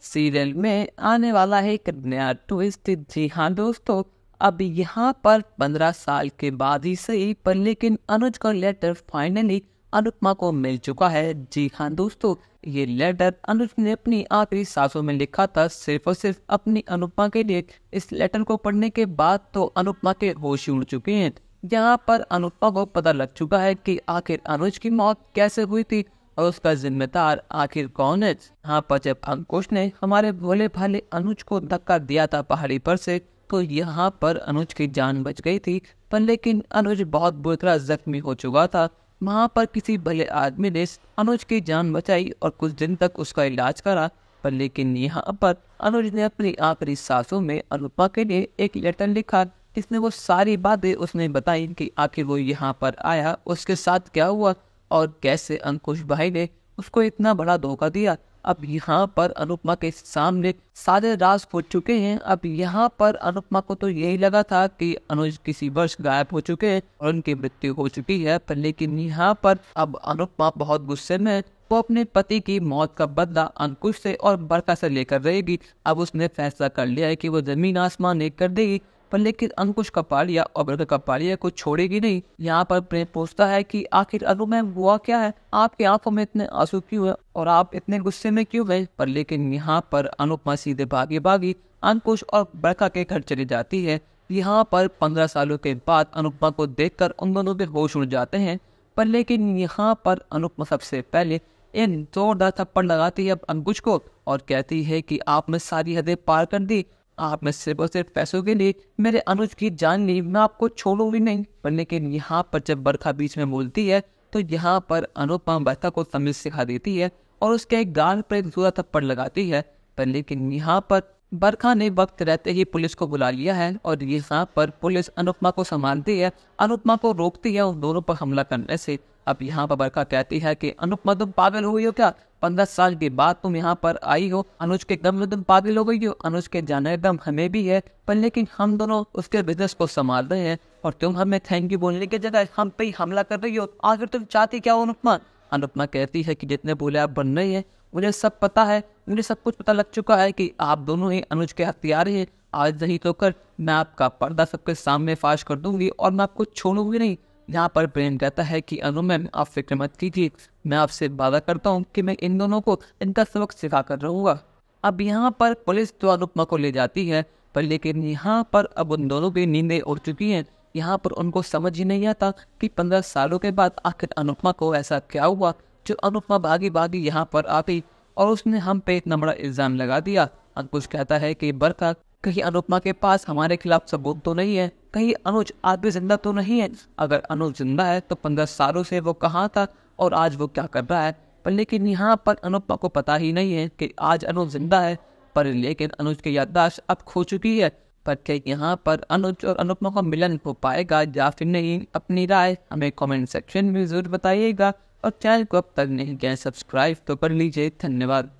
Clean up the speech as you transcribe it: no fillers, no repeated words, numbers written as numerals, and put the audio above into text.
Serial में आने वाला है एक नया ट्विस्ट। जी हाँ दोस्तों, अब यहाँ पर 15 साल के बाद ही सही पर लेकिन अनुज का लेटर फाइनली अनुपमा को मिल चुका है। जी हाँ दोस्तों, ये लेटर अनुज ने अपनी आखिरी सांसों में लिखा था सिर्फ और सिर्फ अपनी अनुपमा के लिए। इस लेटर को पढ़ने के बाद तो अनुपमा के होश उड़ चुके हैं। यहाँ पर अनुपमा को पता लग चुका है कि आखिर अनुज की मौत कैसे हुई थी और उसका जिम्मेदार आखिर कौन है। यहाँ पर जब अंकुश ने हमारे भोले भाले अनुज को धक्का दिया था पहाड़ी पर से, तो यहाँ पर अनुज की जान बच गई थी, पर लेकिन अनुज बहुत बुरी तरह जख्मी हो चुका था। वहाँ पर किसी भले आदमी ने अनुज की जान बचाई और कुछ दिन तक उसका इलाज करा, पर लेकिन यहाँ पर अनुज ने अपनी आखिरी सांसों में अनुपमा के लिए एक लेटर लिखा जिसमें वो सारी बातें उसने बताई कि आखिर वो यहाँ पर आया, उसके साथ क्या हुआ और कैसे अंकुश भाई ने उसको इतना बड़ा धोखा दिया। अब यहाँ पर अनुपमा के सामने सारे राज फूट चुके हैं। अब यहाँ पर अनुपमा को तो यही लगा था कि अनुज किसी वर्ष गायब हो चुके हैं और उनकी मृत्यु हो चुकी है, पर लेकिन यहाँ पर अब अनुपमा बहुत गुस्से में है। वो अपने पति की मौत का बदला अंकुश से और बरका से लेकर रहेगी। अब उसने फैसला कर लिया है कि वो जमीन आसमान एक कर देगी, पर लेकिन अंकुश कपाड़िया और बरका कपाड़िया को छोड़ेगी नहीं। यहाँ पर प्रेम पूछता है कि आखिर अनु मैम हुआ क्या है, आपकी आंखों में इतने आंसू क्यों है और आप इतने गुस्से में क्यों गए। पर लेकिन यहाँ पर अनुपमा सीधे भागी भागी अंकुश और बरका के घर चली जाती है। यहाँ पर 15 सालों के बाद अनुपमा को देखकर उन दोनों के होश उड़ जाते हैं, पर लेकिन यहाँ पर अनुपमा सबसे पहले इन जोरदार थप्पड़ लगाती है अंकुश को और कहती है कि आपने सारी हदें पार कर दी, आपने सिर्फ और सिर्फ पैसों के लिए मेरे अनुज की जान ली, मैं आपको छोड़ूंगी नहीं। पर लेकिन यहाँ पर जब बरखा बीच में बोलती है तो यहाँ पर अनुपमा बरखा को तमीज सिखा देती है और उसके गाल पर एक जोरदार थप्पड़ लगाती है। पर लेकिन यहाँ पर बरखा ने वक्त रहते ही पुलिस को बुला लिया है और यहाँ पर पुलिस अनुपमा को संभालती है, अनुपमा को रोकती है उन दोनों पर हमला करने से। अब यहाँ पर बरखा कहती है कि अनुपमा तुम पागल हो गई हो क्या, 15 साल के बाद तुम यहाँ पर आई हो, अनुज के गम में तुम पागल हो गई हो, अनुज के जाने का गम हमें भी है, पर लेकिन हम दोनों उसके बिजनेस को संभाल रहे हैं और तुम हमें थैंक यू बोलने की जगह हम पे ही हमला कर रही हो। आखिर तुम चाहती क्या हो अनुपमा। अनुपमा कहती है कि जितने बोले आप बन रहे हैं, मुझे सब पता है, मुझे सब कुछ पता लग चुका है कि आप दोनों ही अनुज के हथियार हैं। आज नहीं तो कर मैं आपका पर्दा सबके सामने फाश कर दूंगी और मैं आपको छोड़ूंगी नहीं। यहाँ पर प्रेम कहता है कि अनु मैम आप फिक्र मत कीजिए, मैं आपसे वादा करता हूँ कि मैं इन दोनों को इनका सबक सिखा कर रहूँगा। अब यहाँ पर पुलिस तो अनुपमा को ले जाती है, पर लेकिन यहाँ पर अब उन दोनों की नींदें उड़ चुकी हैं। यहाँ पर उनको समझ ही नहीं आता कि 15 सालों के बाद आखिर अनुपमा को ऐसा क्या हुआ जो अनुपमा भागी भागी यहाँ पर आ गई और उसने हम पे इतना बड़ा इल्जाम लगा दिया। अंकुश कहता है कि बरखा कहीं अनुपमा के पास हमारे खिलाफ सबूत तो नहीं है, कहीं अनुज आज भी जिंदा तो नहीं है। अगर अनुज जिंदा है तो 15 सालों से वो कहाँ था और आज वो क्या कर रहा है। पर लेकिन यहाँ पर अनुपमा को पता ही नहीं है कि आज अनुज जिंदा है, पर लेकिन अनुज की याददाश्त अब खो चुकी है। पर क्या यहाँ पर अनुज और अनुपमा का मिलन हो पाएगा या फिर नहीं, अपनी राय हमें कमेंट सेक्शन में जरूर बताइएगा और चैनल को अब तक नहीं किया सब्सक्राइब तो कर लीजिए। धन्यवाद।